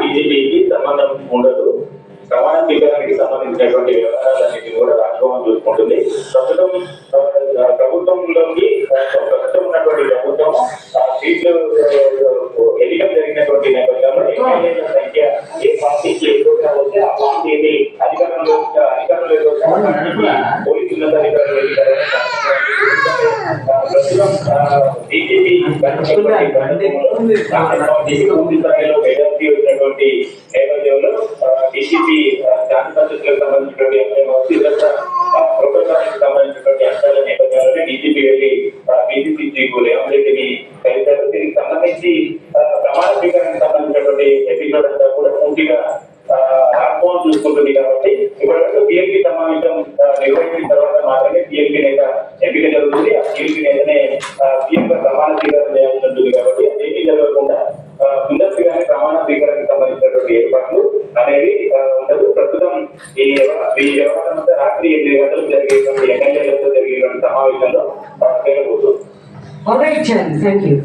బీజేపీకి సంబంధం ఉండదు. ప్రమాణ స్వీకారానికి సంబంధించినటువంటి వ్యవహారాలన్నింటినీ కూడా రాజ్భవన్ చూసుకుంటుంది. ప్రస్తుతం ప్రభుత్వంలోకి ప్రస్తుతం ఉన్నటువంటి ప్రభుత్వం సీట్లు ఎన్నికలు జరిగినటువంటి నేపథ్యంలో ఎమ్మెల్యేల సంఖ్య ఏ పార్టీకి ఎక్కువగా వస్తే ఆ పార్టీని అధికారంలో పోలీసు ఉన్నతాధికారులు ఎన్నికలను ప్రస్తుతం బీజేపీ పూర్తి స్థాయిలో మెజారిటీ వచ్చినటువంటి నేపథ్యంలో బీజేపీ శాంతి భద్రతలకు సంబంధించినటువంటి అంశం కావచ్చు, ఇతర ప్రోటోకాల్కి సంబంధించినటువంటి అంశాల నేపథ్యంలోనే డీజీపీ వెళ్ళి బీజేపీ చీఫ్ రేవంత్ రెడ్డిని కలిశారు. దీనికి సంబంధించి ప్రమాణ స్వీకారానికి సంబంధించినటువంటి ఎపిసోడ్ అంతా కూడా పూర్తిగా రాజ్భవన్ చూసుకుంటుంది. కాబట్టి ఇప్పటివరకు పిఎల్పీ సమావేశం నిర్వహించిన తర్వాత మాత్రమే పిఎల్పీ నేత ఎంపిక జరుగుతుంది. ఆ పిఎల్పీ నేతనే సీఎం గా ప్రమాణ స్వీకారం చేయాల్సి ఉంటుంది. కాబట్టి అదేమీ జరగకుండా ముందస్తుగానే ప్రమాణ స్వీకారానికి సంబంధించినటువంటి ఏర్పాట్లు అనేవి ఉండదు. ప్రస్తుతం ఈ వ్యవహారం అంతా రాత్రి 8 గంటలకు జరిగేటువంటి ఎమ్మెల్యేలతో జరిగేటువంటి సమావేశంలో తేలబోతుంది. Thank you.